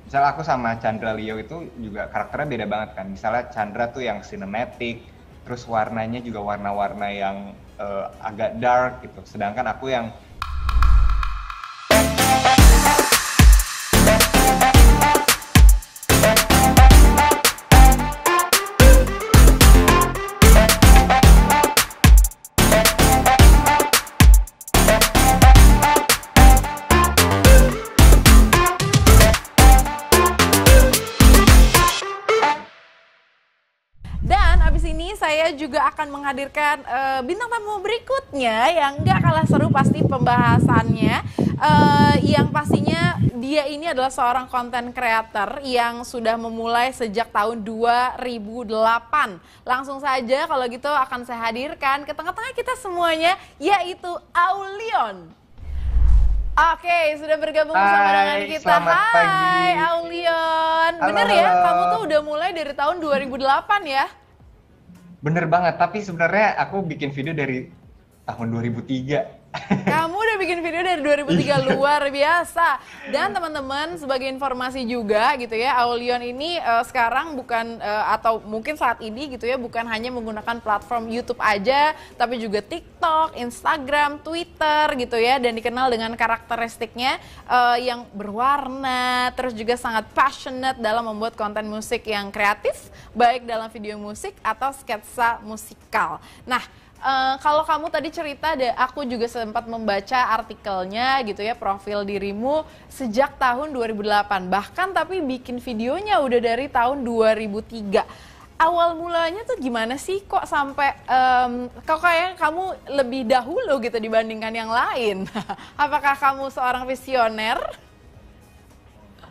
Misalnya aku sama Chandra Leo itu juga karakternya beda banget kan. Misalnya Chandra tuh yang cinematic, terus warnanya juga warna-warna yang agak dark gitu. Sedangkan aku yang Dan abis ini saya juga akan menghadirkan bintang tamu berikutnya yang nggak kalah seru pasti pembahasannya. Yang pastinya dia ini adalah seorang content creator yang sudah memulai sejak tahun 2008. Langsung saja kalau gitu akan saya hadirkan ke tengah-tengah kita semuanya, yaitu Aulion. Oke, sudah bergabung bersama dengan Hai, kita. selamat pagi. Hai Aulion. Halo, Bener ya, halo. kamu tuh udah mulai dari tahun 2008 ya? Bener banget, tapi sebenarnya aku bikin video dari tahun 2003. Kamu udah bikin video dari 2003, luar biasa. Dan teman-teman, sebagai informasi juga gitu ya, Aulion ini sekarang bukan atau mungkin saat ini gitu ya, bukan hanya menggunakan platform YouTube aja, tapi juga TikTok, Instagram, Twitter gitu ya, dan dikenal dengan karakteristiknya yang berwarna, terus juga sangat passionate dalam membuat konten musik yang kreatif, baik dalam video musik atau sketsa musikal. Nah, kalau kamu tadi cerita, aku juga sempat membaca artikelnya gitu ya, profil dirimu sejak tahun 2008. Bahkan tapi bikin videonya udah dari tahun 2003. Awal mulanya tuh gimana sih kok sampai kok kayak kamu lebih dahulu gitu dibandingkan yang lain? Apakah kamu seorang visioner?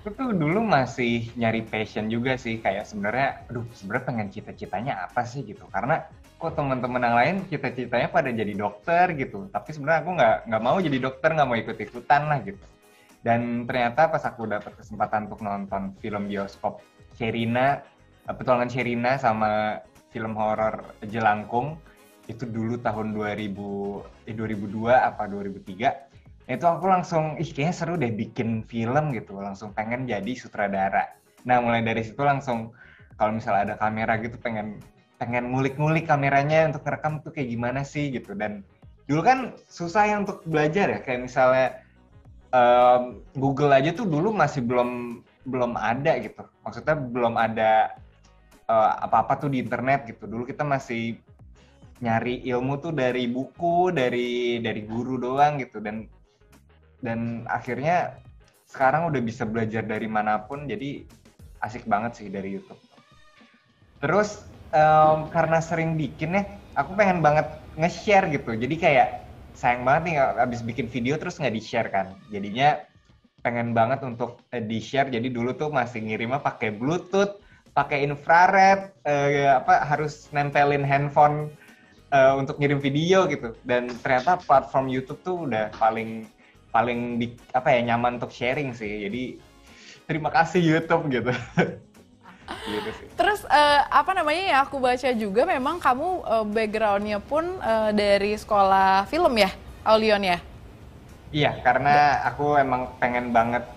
Aku tuh dulu masih nyari passion juga sih, kayak sebenarnya, sebenarnya pengen cita-citanya apa sih gitu. Karena kok teman-teman yang lain cita-citanya pada jadi dokter gitu, tapi sebenarnya aku nggak mau jadi dokter, nggak mau ikut-ikutan lah gitu. Dan ternyata pas aku dapat kesempatan untuk nonton film bioskop Sherina, petualangan Sherina sama film horor Jelangkung, itu dulu tahun 2002 apa 2003, itu aku langsung, kayaknya seru deh bikin film gitu, langsung pengen jadi sutradara. Nah mulai dari situ langsung, kalau misalnya ada kamera gitu pengen ngulik-ngulik kameranya untuk ngerekam tuh kayak gimana sih gitu. Dan dulu kan susah ya untuk belajar ya, kayak misalnya Google aja tuh dulu masih belum ada gitu, maksudnya belum ada apa-apa tuh di internet gitu. Dulu kita masih nyari ilmu tuh dari buku, dari guru doang gitu. Dan akhirnya sekarang udah bisa belajar dari manapun, jadi asik banget sih dari YouTube. Terus karena sering bikin ya, aku pengen banget nge-share gitu. Jadi kayak sayang banget nih abis bikin video terus nggak di-share kan. Jadinya pengen banget untuk di-share. Jadi dulu tuh masih ngirimnya pakai Bluetooth, pakai infrared, harus nempelin handphone untuk ngirim video gitu. Dan ternyata platform YouTube tuh udah paling nyaman untuk sharing sih. Jadi terima kasih YouTube gitu. Gitu sih. Terus apa namanya ya, aku baca juga memang kamu backgroundnya pun dari sekolah film ya, Aulion ya? Iya, karena aku emang pengen banget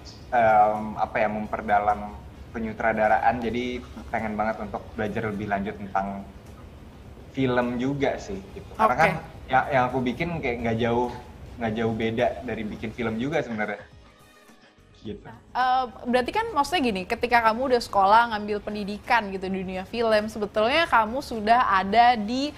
memperdalam penyutradaraan, jadi pengen banget untuk belajar lebih lanjut tentang film juga sih gitu. Karena kan yang aku bikin kayak nggak jauh beda dari bikin film juga sebenarnya. Gitu. Berarti kan maksudnya gini, ketika kamu udah sekolah ngambil pendidikan gitu di dunia film, sebetulnya kamu sudah ada di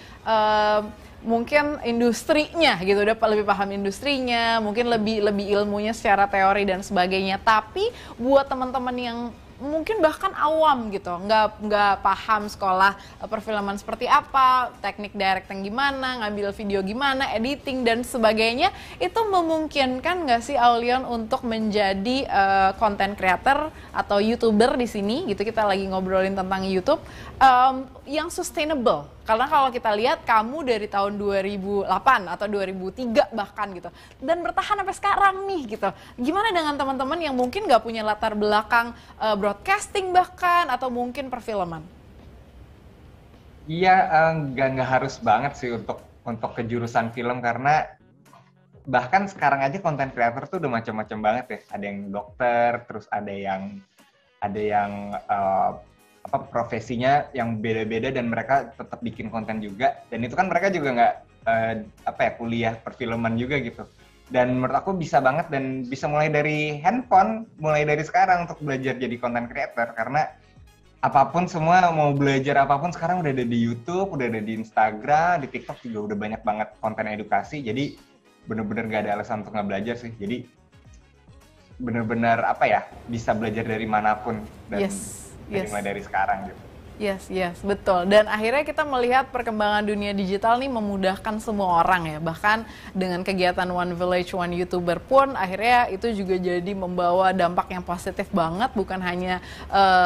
mungkin industrinya gitu, udah lebih paham industrinya, mungkin lebih ilmunya secara teori dan sebagainya. Tapi buat teman-teman yang mungkin bahkan awam gitu, nggak paham sekolah perfilman seperti apa, teknik directing gimana, ngambil video gimana, editing dan sebagainya, itu memungkinkan nggak sih Aulion untuk menjadi content creator atau YouTuber di sini gitu? Kita lagi ngobrolin tentang YouTube yang sustainable. Karena kalau kita lihat kamu dari tahun 2008 atau 2003 bahkan gitu, dan bertahan sampai sekarang nih gitu. Gimana dengan teman-teman yang mungkin nggak punya latar belakang broadcasting bahkan atau mungkin perfilman? Iya, nggak harus banget sih untuk ke jurusan film, karena bahkan sekarang aja content creator tuh udah macam-macam banget ya. Ada yang dokter, terus ada yang ada yang apa profesinya yang beda-beda dan mereka tetap bikin konten juga, dan itu kan mereka juga nggak apa ya kuliah perfilman juga gitu. Dan menurut aku bisa banget dan bisa mulai dari handphone, mulai dari sekarang untuk belajar jadi content creator, karena apapun semua mau belajar apapun sekarang udah ada di YouTube, udah ada di Instagram, di TikTok juga udah banyak banget konten edukasi. Jadi bener-bener gak ada alasan untuk nggak belajar sih. Jadi bener-bener apa ya bisa belajar dari manapun dan mulai dari sekarang gitu. Yes, betul. Dan akhirnya kita melihat perkembangan dunia digital nih memudahkan semua orang ya. Bahkan dengan kegiatan One Village, One YouTuber pun akhirnya itu juga jadi membawa dampak yang positif banget. Bukan hanya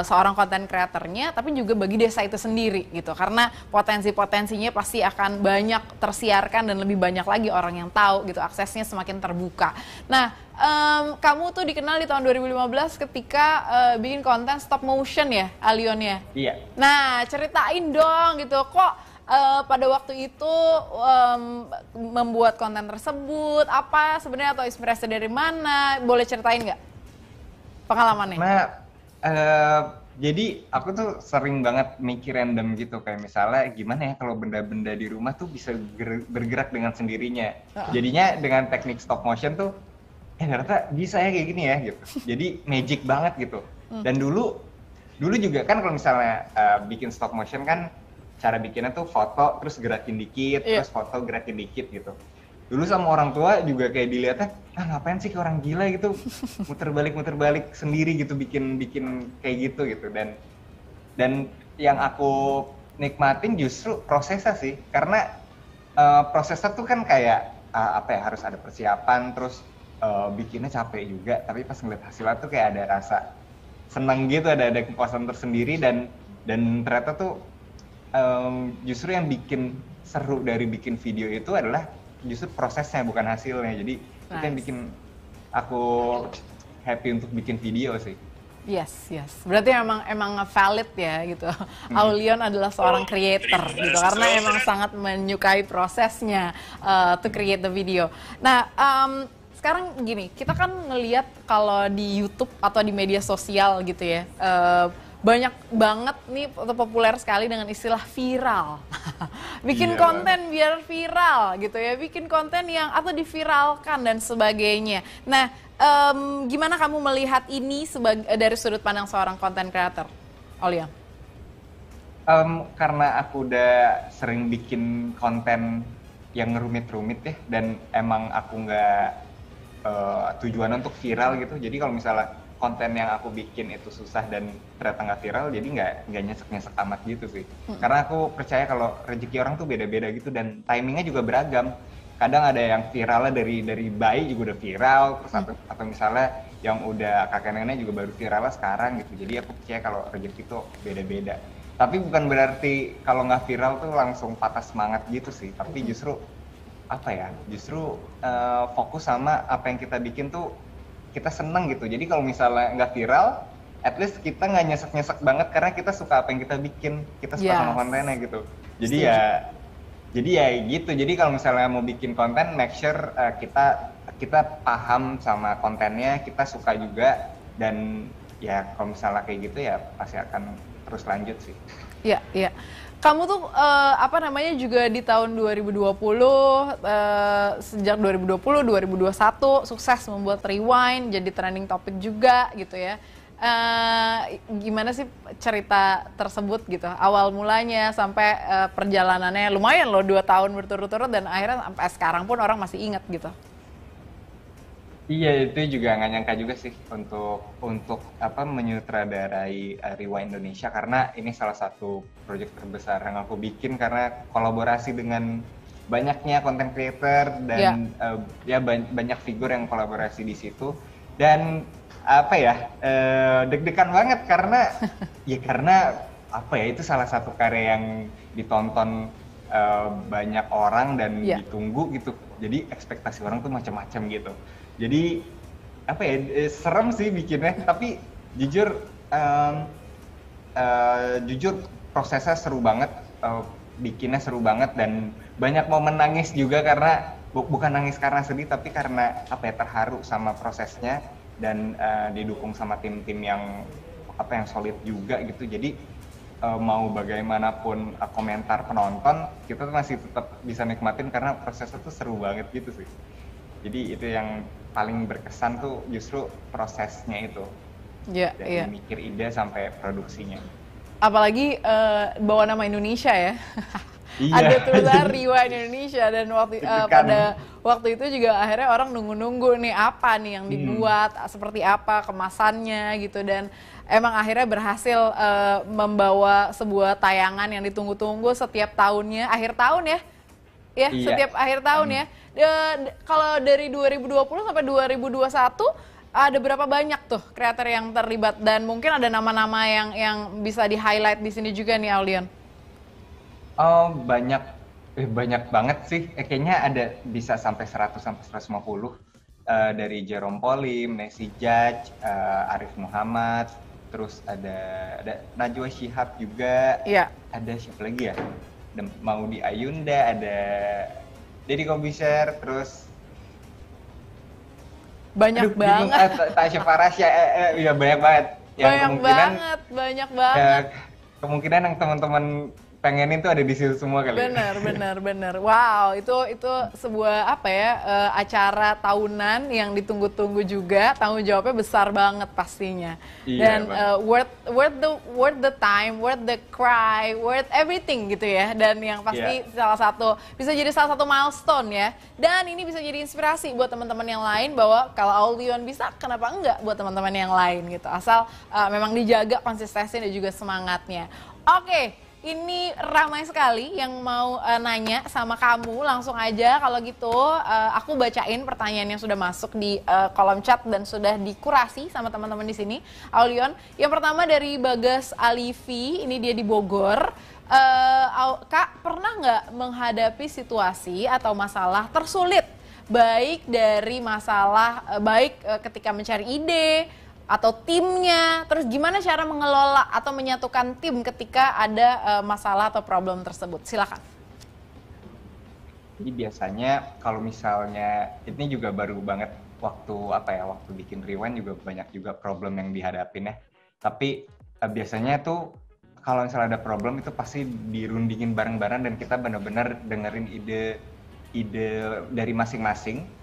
seorang konten kreatornya, tapi juga bagi desa itu sendiri gitu. Karena potensi-potensinya pasti akan banyak tersiarkan dan lebih banyak lagi orang yang tahu gitu. Aksesnya semakin terbuka. Nah, kamu tuh dikenal di tahun 2015 ketika bikin konten stop motion ya, Alyon ya? Iya. Nah, ceritain dong gitu, kok pada waktu itu membuat konten tersebut, apa sebenarnya atau inspirasi dari mana? Boleh ceritain nggak pengalamannya? Nah, jadi aku tuh sering banget mikir random gitu, kayak misalnya gimana ya kalau benda-benda di rumah tuh bisa bergerak dengan sendirinya. Jadinya dengan teknik stop motion tuh, ternyata bisa ya kayak gini ya gitu. Jadi magic banget gitu. Dan dulu juga kan kalau misalnya bikin stop motion kan cara bikinnya tuh foto terus gerakin dikit, terus foto gerakin dikit gitu. Dulu sama orang tua juga kayak dilihatnya, ngapain sih kayak orang gila gitu, muter balik sendiri gitu bikin kayak gitu. Dan yang aku nikmatin justru prosesnya sih, karena prosesnya tuh kan kayak apa ya, harus ada persiapan, terus bikinnya capek juga, tapi pas ngeliat hasilnya tuh kayak ada rasa senang gitu, ada kepuasan tersendiri. Dan ternyata tuh justru yang bikin seru dari bikin video itu adalah justru prosesnya, bukan hasilnya. Jadi itu yang bikin aku happy untuk bikin video sih. Yes. Berarti emang valid ya gitu. Aulion adalah seorang creator gitu, karena emang sangat menyukai prosesnya to create the video. Nah, sekarang gini, kita kan ngelihat kalau di YouTube atau di media sosial gitu ya, banyak banget nih atau populer sekali dengan istilah viral. Bikin konten biar viral gitu ya, bikin konten yang atau diviralkan dan sebagainya. Nah, gimana kamu melihat ini dari sudut pandang seorang konten creator, Aulion? Karena aku udah sering bikin konten yang rumit-rumit ya, dan emang aku nggak tujuan untuk viral gitu. Jadi kalau misalnya konten yang aku bikin itu susah dan ternyata nggak viral, jadi nggak nyesek amat gitu sih. Karena aku percaya kalau rezeki orang tuh beda-beda gitu, dan timingnya juga beragam. Kadang ada yang viralnya dari bayi juga udah viral, terus atau misalnya yang udah kakek nenek juga baru viralnya sekarang gitu. Jadi aku percaya kalau rezeki tuh beda-beda. Tapi bukan berarti kalau nggak viral tuh langsung patah semangat gitu sih. Tapi justru fokus sama apa yang kita bikin tuh kita seneng gitu. Jadi kalau misalnya nggak viral, at least kita nggak nyesek banget karena kita suka apa yang kita bikin, kita suka sama kontennya gitu. Jadi ya gitu. Jadi kalau misalnya mau bikin konten, make sure kita paham sama kontennya, kita suka juga, dan ya kalau misalnya kayak gitu ya pasti akan terus lanjut sih. Iya. Kamu tuh juga di tahun 2020, sejak 2020, 2021 sukses membuat Rewind jadi trending topic juga gitu ya. Gimana sih cerita tersebut gitu, awal mulanya sampai perjalanannya lumayan loh, 2 tahun berturut-turut, dan akhirnya sampai sekarang pun orang masih ingat gitu. Iya, itu juga nggak nyangka juga sih untuk menyutradarai Rewind Indonesia, karena ini salah satu proyek terbesar yang aku bikin karena kolaborasi dengan banyaknya content creator dan banyak figur yang kolaborasi di situ. Dan deg-degan banget karena itu salah satu karya yang ditonton banyak orang dan ditunggu gitu. Jadi ekspektasi orang tuh macam-macam gitu. Jadi serem sih bikinnya, tapi jujur prosesnya seru banget, bikinnya seru banget, dan banyak momen nangis juga karena bukan nangis karena sedih, tapi karena terharu sama prosesnya, dan didukung sama tim-tim yang apa yang solid juga gitu. Jadi mau bagaimanapun komentar penonton, kita tuh masih tetap bisa nikmatin karena prosesnya tuh seru banget gitu sih. Jadi itu yang paling berkesan tuh justru prosesnya itu, Iya, dari iya. mikir ide sampai produksinya. Apalagi bawa nama Indonesia ya. Iya, Ada tulisan jadi Rewind Indonesia dan deg-degan. pada waktu itu juga akhirnya orang nunggu-nunggu nih apa nih yang dibuat, seperti apa kemasannya gitu, dan emang akhirnya berhasil membawa sebuah tayangan yang ditunggu-tunggu setiap tahunnya, akhir tahun ya. Ya, Iya. setiap akhir tahun ya. Kalau dari 2020 sampai 2021 ada berapa banyak tuh kreator yang terlibat, dan mungkin ada nama-nama yang bisa di-highlight di sini juga nih, Aulion. Oh, banyak, banyak banget sih. Kayaknya ada bisa sampai 100 sampai 150. Dari Jerome Pauline, Nancy Judge, Arif Muhammad, terus ada Najwa Shihab juga, Iya, ada siapa lagi ya? Ada Maudy Ayunda, ada Deddy Kobusier, terus banyak aduh bingung, banget. Tasya Farasya, ya banyak banget. Yang Banyak kemungkinan banget, banyak ya, banget. kemungkinan yang teman-teman pengenin tuh ada di situ semua kali ya. Bener, bener, bener. Wow, itu sebuah apa ya, acara tahunan yang ditunggu-tunggu juga. Tanggung jawabnya besar banget pastinya. Iya, Dan Bang. worth the time, worth the cry, worth everything gitu ya. Dan yang pasti Iya. bisa jadi salah satu milestone ya. Dan ini bisa jadi inspirasi buat teman-teman yang lain bahwa kalau Aulion bisa, kenapa enggak buat teman-teman yang lain gitu. Asal memang dijaga konsistensi dan juga semangatnya. Oke. Ini ramai sekali yang mau nanya sama kamu. Langsung aja kalau gitu aku bacain pertanyaan yang sudah masuk di kolom chat dan sudah dikurasi sama teman-teman di sini. Aulion, yang pertama dari Bagas Alifi, ini dia di Bogor. Kak, pernah nggak menghadapi situasi atau masalah tersulit, baik dari masalah ketika mencari ide atau timnya, terus gimana cara mengelola atau menyatukan tim ketika ada masalah atau problem tersebut? Silakan. Jadi biasanya kalau misalnya ini juga baru banget waktu bikin Rewind juga banyak juga problem yang dihadapin ya. Tapi biasanya tuh kalau misalnya ada problem itu pasti dirundingin bareng-bareng dan kita benar-benar dengerin ide dari masing-masing.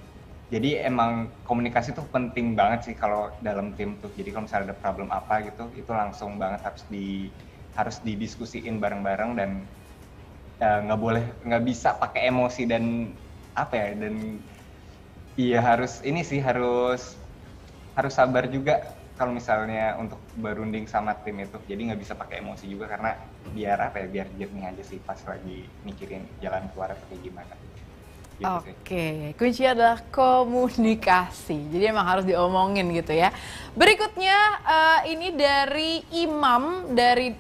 Jadi emang komunikasi tuh penting banget sih kalau dalam tim tuh. Jadi kalau misalnya ada problem apa gitu, itu langsung banget harus didiskusiin bareng-bareng dan nggak bisa pakai emosi dan iya harus sabar juga kalau misalnya untuk berunding sama tim itu. Jadi nggak bisa pakai emosi juga karena biar jernih aja sih pas lagi mikirin jalan keluar kayak gimana. Gitu sih. Oke, kunci adalah komunikasi. Jadi emang harus diomongin gitu ya. Berikutnya ini dari Imam dari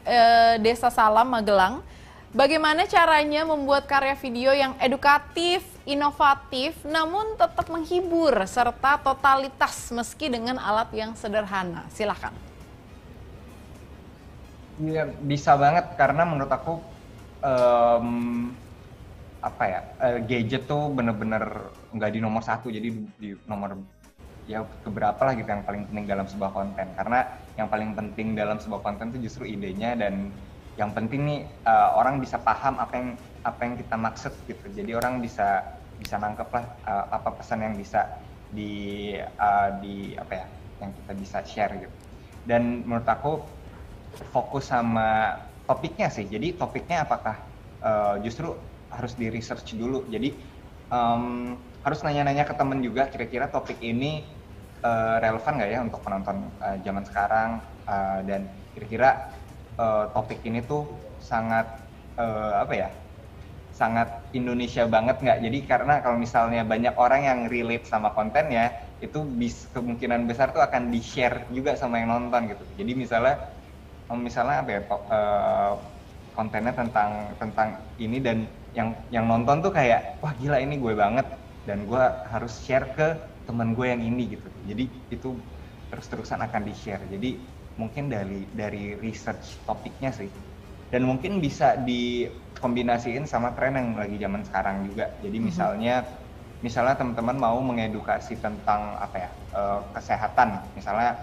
Desa Salam, Magelang. Bagaimana caranya membuat karya video yang edukatif, inovatif, namun tetap menghibur serta totalitas meski dengan alat yang sederhana? Silakan. Iya, bisa banget karena menurut aku gadget tuh bener-bener nggak di nomor satu, jadi di nomor ya keberapa lah gitu yang paling penting dalam sebuah konten. Karena yang paling penting dalam sebuah konten itu justru idenya, dan yang penting nih orang bisa paham apa yang kita maksud gitu. Jadi orang bisa nangkep lah apa pesan yang bisa yang kita bisa share gitu. Dan menurut aku fokus sama topiknya sih. Jadi topiknya apakah justru harus di research dulu. Jadi harus nanya-nanya ke temen juga, kira-kira topik ini relevan nggak ya untuk penonton zaman sekarang, dan kira-kira topik ini tuh sangat sangat Indonesia banget nggak. Jadi karena kalau misalnya banyak orang yang relate sama kontennya, itu kemungkinan besar tuh akan di-share juga sama yang nonton gitu. Jadi misalnya kontennya tentang ini, dan yang nonton tuh kayak wah gila ini gue banget dan gue harus share ke teman gue yang ini gitu. Jadi itu terus-terusan akan di-share. Jadi mungkin dari research topiknya sih, dan mungkin bisa dikombinasiin sama tren yang lagi zaman sekarang juga. Jadi misalnya teman-teman mau mengedukasi tentang kesehatan, misalnya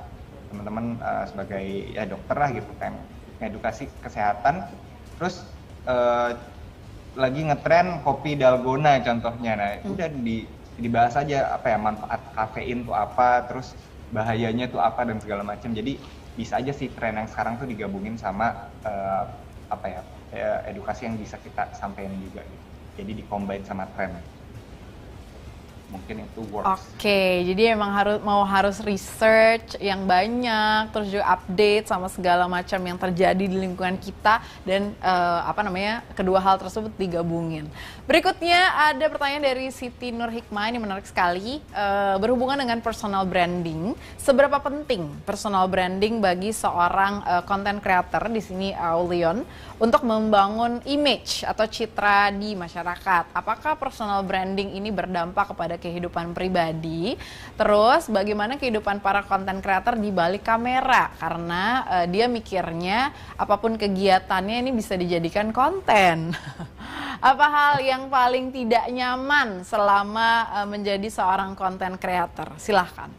teman-teman sebagai ya dokter lah gitu kan, edukasi kesehatan. Terus lagi ngetren kopi dalgona contohnya, nah udah dibahas aja apa ya manfaat kafein tuh apa, terus bahayanya tuh apa dan segala macam. Jadi bisa aja sih tren yang sekarang tuh digabungin sama apa ya edukasi yang bisa kita sampaikan juga gitu. Jadi dicombine sama tren. Mungkin itu works. Oke, jadi emang harus research yang banyak, terus juga update sama segala macam yang terjadi di lingkungan kita dan kedua hal tersebut digabungin. Berikutnya ada pertanyaan dari Siti Nur Hikmah, ini menarik sekali, berhubungan dengan personal branding. Seberapa penting personal branding bagi seorang content creator di sini Aulion untuk membangun image atau citra di masyarakat? Apakah personal branding ini berdampak kepada kehidupan pribadi? Terus bagaimana kehidupan para content creator di balik kamera? Karena dia mikirnya apapun kegiatannya ini bisa dijadikan konten. Apa hal yang paling tidak nyaman selama menjadi seorang content creator? Silahkan.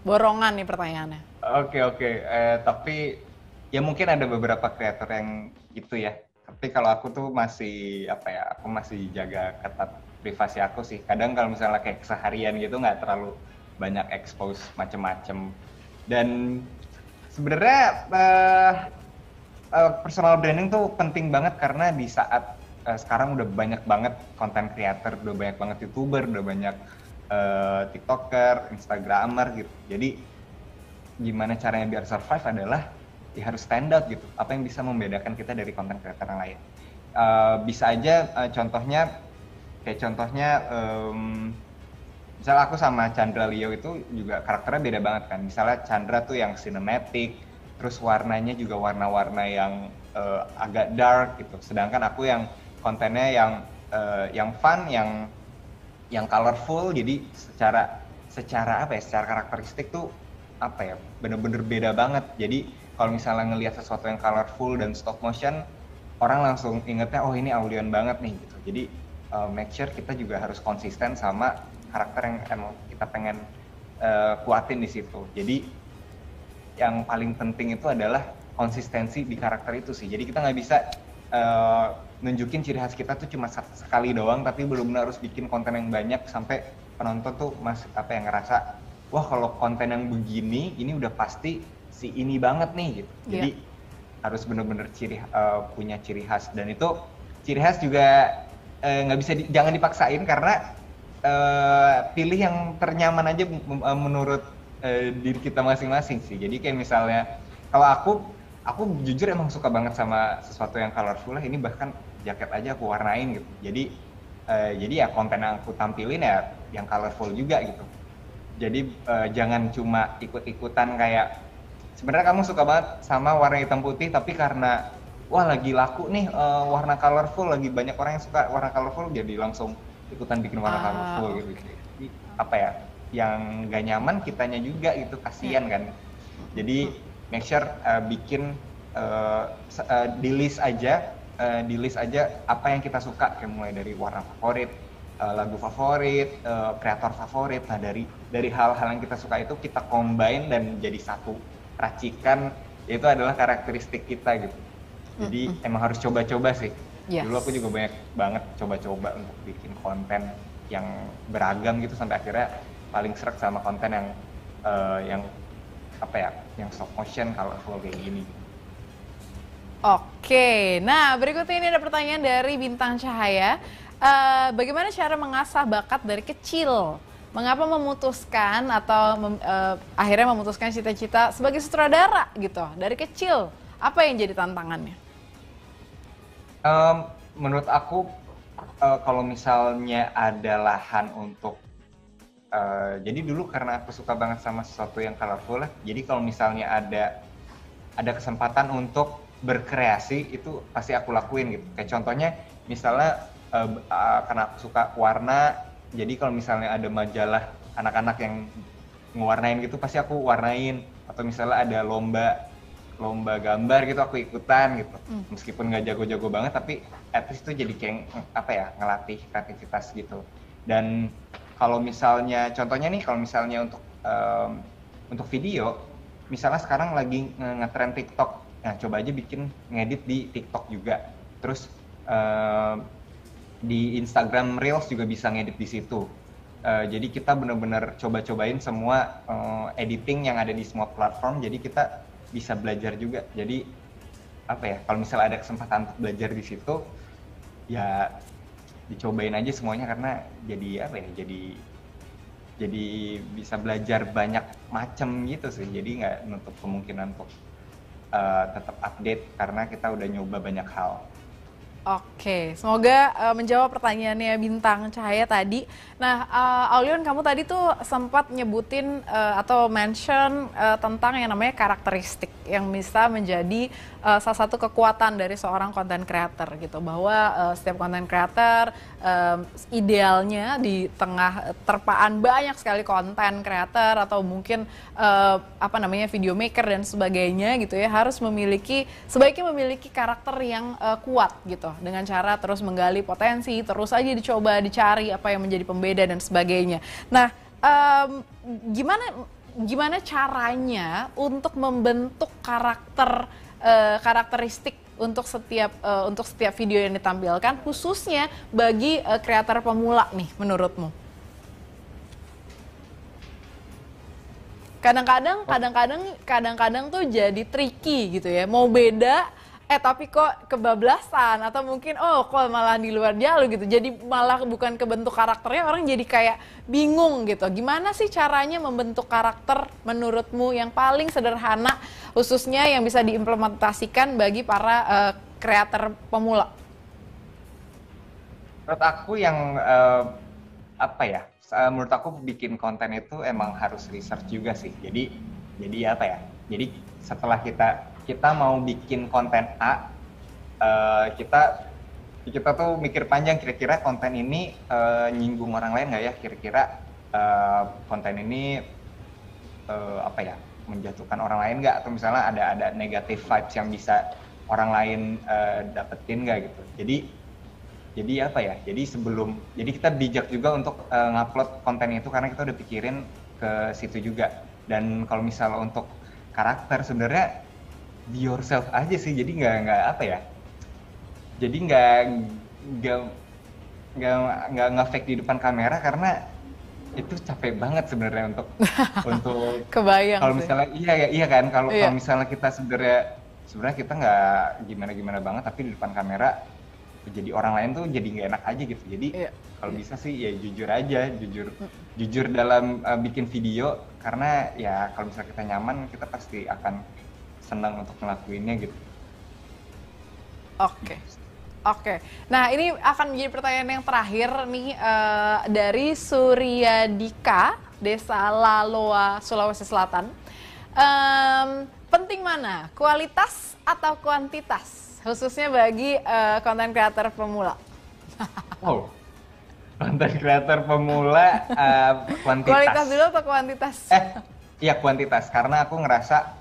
Borongan nih pertanyaannya. Oke. Tapi ya mungkin ada beberapa kreator yang gitu ya. Tapi kalau aku tuh masih aku masih jaga ketat privasi aku sih. Kadang kalau misalnya kayak keseharian gitu nggak terlalu banyak expose macem-macem. Dan sebenarnya personal branding tuh penting banget karena di saat sekarang udah banyak banget content creator, udah banyak banget YouTuber, udah banyak TikToker, Instagramer gitu. Jadi gimana caranya biar survive adalah ya harus stand out gitu. Apa yang bisa membedakan kita dari content creator yang lain? Bisa aja contohnya misalnya aku sama Chandra Leo itu juga karakternya beda banget kan. Misalnya Chandra tuh yang cinematic, terus warnanya juga warna-warna yang agak dark gitu. Sedangkan aku yang kontennya yang fun, yang colorful. Jadi secara karakteristik tuh bener-bener beda banget. Jadi kalau misalnya ngelihat sesuatu yang colorful dan stop motion, orang langsung ingetnya oh ini Aulion banget nih gitu. Jadi make sure kita juga harus konsisten sama karakter yang emang kita pengen kuatin di situ. Jadi yang paling penting itu adalah konsistensi di karakter itu sih. Jadi kita nggak bisa nunjukin ciri khas kita tuh cuma sekali doang, tapi belum harus bikin konten yang banyak sampai penonton tuh masih ngerasa wah kalau konten yang begini ini udah pasti si ini banget nih gitu. Jadi harus bener-bener punya ciri khas, dan itu ciri khas juga nggak bisa jangan dipaksain karena pilih yang ternyaman aja menurut diri kita masing-masing sih. Jadi kayak misalnya kalau aku jujur emang suka banget sama sesuatu yang colorful lah. Ini bahkan jaket aja aku warnain gitu. Jadi ya konten yang aku tampilin ya yang colorful juga gitu. Jadi jangan cuma ikut-ikutan kayak sebenarnya kamu suka banget sama warna hitam putih, tapi karena wah lagi laku nih warna colorful, lagi banyak orang yang suka warna colorful, jadi langsung ikutan bikin warna colorful gitu. Jadi yang gak nyaman kitanya juga gitu, kasihan kan. Jadi make sure bikin di list aja apa yang kita suka, kayak mulai dari warna favorit, lagu favorit, kreator favorit. Nah dari hal-hal yang kita suka itu kita combine dan jadi satu racikan, itu adalah karakteristik kita gitu. Jadi emang harus coba-coba sih. Yes. Dulu aku juga banyak banget coba-coba untuk bikin konten yang beragam gitu, sampai akhirnya paling sreg sama konten yang stop motion colorful kayak gini. Oke, nah berikutnya ini ada pertanyaan dari Bintang Cahaya. Bagaimana cara mengasah bakat dari kecil? Mengapa memutuskan atau akhirnya memutuskan cita-cita sebagai sutradara gitu dari kecil? Apa yang jadi tantangannya? Menurut aku kalau misalnya ada lahan untuk jadi dulu karena aku suka banget sama sesuatu yang colorful lah. Jadi kalau misalnya ada kesempatan untuk berkreasi, itu pasti aku lakuin gitu. Kayak contohnya misalnya karena aku suka warna, jadi kalau misalnya ada majalah anak-anak yang ngewarnain gitu pasti aku warnain. Atau misalnya ada lomba gambar gitu aku ikutan gitu. Meskipun nggak jago-jago banget, tapi at least itu jadi kayak ngelatih kreativitas gitu. Dan kalau misalnya contohnya nih, kalau misalnya untuk video misalnya sekarang lagi ngetren TikTok, nah coba aja bikin ngedit di TikTok juga. Terus di Instagram Reels juga bisa ngedit di situ. Jadi kita benar-benar coba-cobain semua editing yang ada di semua platform. Jadi kita bisa belajar juga. Jadi apa ya? Kalau misalnya ada kesempatan untuk belajar di situ, ya dicobain aja semuanya karena jadi apa ya? Jadi bisa belajar banyak macam gitu sih. Jadi nggak nutup kemungkinan untuk tetap update karena kita udah nyoba banyak hal. Oke, semoga menjawab pertanyaannya Bintang Cahaya tadi. Nah, Aulion, kamu tadi tuh sempat nyebutin atau mention tentang yang namanya karakteristik yang bisa menjadi salah satu kekuatan dari seorang content creator gitu. Bahwa setiap content creator idealnya di tengah terpaan banyak sekali konten creator atau mungkin apa namanya video maker dan sebagainya gitu ya, harus sebaiknya memiliki karakter yang kuat gitu, dengan cara terus menggali potensi, terus aja dicoba dicari apa yang menjadi pembeda dan sebagainya. Nah, gimana caranya untuk membentuk karakteristik untuk setiap video yang ditampilkan, khususnya bagi kreator pemula nih menurutmu? Kadang-kadang tuh jadi tricky gitu ya, mau beda tapi kok kebablasan, atau mungkin kok malah di luar jalur gitu, jadi malah bukan kebentuk karakternya, orang jadi kayak bingung gitu. Gimana sih caranya membentuk karakter menurutmu yang paling sederhana, khususnya yang bisa diimplementasikan bagi para kreator pemula? Menurut aku yang menurut aku bikin konten itu emang harus research juga sih. Jadi apa ya? Jadi setelah kita mau bikin konten A, kita tuh mikir panjang, kira-kira konten ini nyinggung orang lain nggak ya? Kira-kira konten ini menjatuhkan orang lain nggak? Atau misalnya ada negative vibes yang bisa orang lain dapetin nggak gitu? Jadi apa ya? Jadi kita bijak juga untuk ngupload konten itu karena kita udah pikirin ke situ juga. Dan kalau misalnya untuk karakter, sebenarnya be yourself aja sih. Jadi nggak apa ya? Jadi nggak fake di depan kamera karena itu capek banget sebenarnya untuk Kebayang kalau sih. misalnya iya kan kalau misalnya kita sebenarnya kita nggak gimana banget, tapi di depan kamera jadi orang lain tuh jadi nggak enak aja gitu. Jadi kalau bisa sih ya jujur aja, jujur dalam bikin video, karena ya kalau misalnya kita nyaman, kita pasti akan senang untuk ngelakuinnya gitu. Oke. Nah, ini akan menjadi pertanyaan yang terakhir nih dari Suryadika, Desa Laloa, Sulawesi Selatan. Penting mana, kualitas atau kuantitas? Khususnya bagi konten kreator pemula. Konten kreator pemula kuantitas. Kualitas dulu atau kuantitas? Iya kuantitas, karena aku ngerasa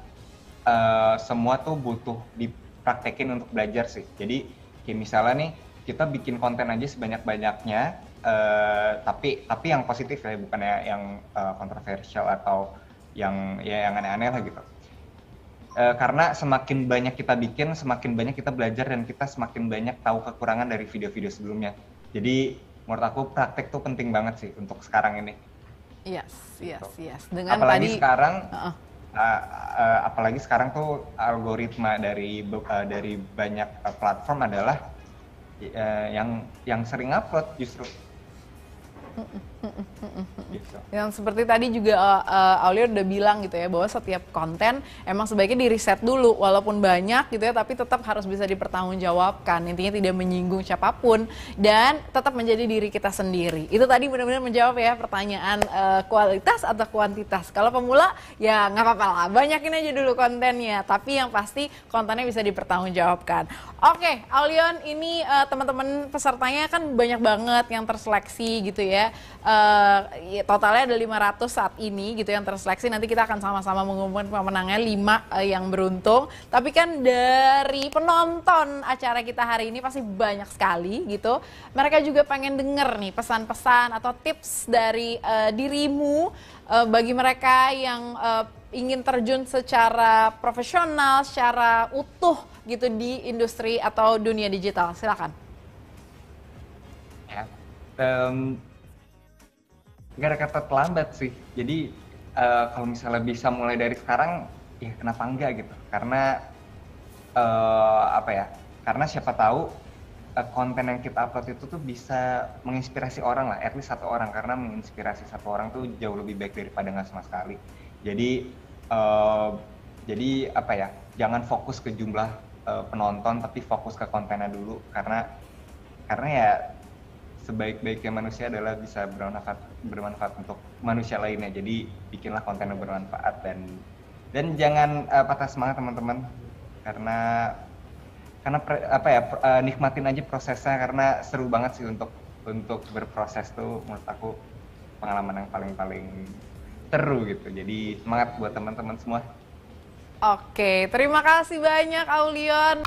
semua tuh butuh dipraktekin untuk belajar sih. Jadi kayak misalnya nih, kita bikin konten aja sebanyak-banyaknya, tapi yang positif ya, bukan yang kontroversial atau yang aneh-aneh lah gitu. Karena semakin banyak kita bikin, semakin banyak kita belajar, dan kita semakin banyak tahu kekurangan dari video-video sebelumnya. Jadi menurut aku praktek tuh penting banget sih untuk sekarang ini. Yes. Dengan apalagi sekarang tuh algoritma dari banyak platform adalah yang sering upload justru. Gitu. Yang seperti tadi juga Aulia udah bilang gitu ya, bahwa setiap konten emang sebaiknya di riset dulu, walaupun banyak gitu ya, tapi tetap harus bisa dipertanggungjawabkan. Intinya tidak menyinggung siapapun dan tetap menjadi diri kita sendiri. Itu tadi benar-benar menjawab ya pertanyaan kualitas atau kuantitas. Kalau pemula ya nggak apa-apa lah, banyakin aja dulu kontennya, tapi yang pasti kontennya bisa dipertanggungjawabkan. Oke, Aulion, ini teman-teman pesertanya kan banyak banget yang terseleksi gitu ya. Totalnya ada 500 saat ini gitu yang terseleksi. Nanti kita akan sama-sama mengumumkan pemenangnya 5 yang beruntung. Tapi kan dari penonton acara kita hari ini pasti banyak sekali gitu. Mereka juga pengen denger nih pesan-pesan atau tips dari dirimu bagi mereka yang ingin terjun secara profesional, secara utuh gitu di industri atau dunia digital? Silakan. Ya. Gak ada kata terlambat sih. Jadi kalau misalnya bisa mulai dari sekarang, ya kenapa enggak gitu? Karena apa ya? Karena siapa tahu konten yang kita upload itu tuh bisa menginspirasi orang lah, at least satu orang. Karena menginspirasi satu orang tuh jauh lebih baik daripada nggak sama sekali. Jadi eh, apa ya? Jangan fokus ke jumlah penonton, tapi fokus ke kontennya dulu. Karena ya sebaik-baiknya manusia adalah bisa bermanfaat untuk manusia lainnya. Jadi bikinlah konten yang bermanfaat dan jangan patah semangat teman-teman, karena nikmatin aja prosesnya, karena seru banget sih untuk berproses tuh, menurut aku pengalaman yang paling seru gitu. Jadi semangat buat teman-teman semua. Oke, terima kasih banyak Aulion.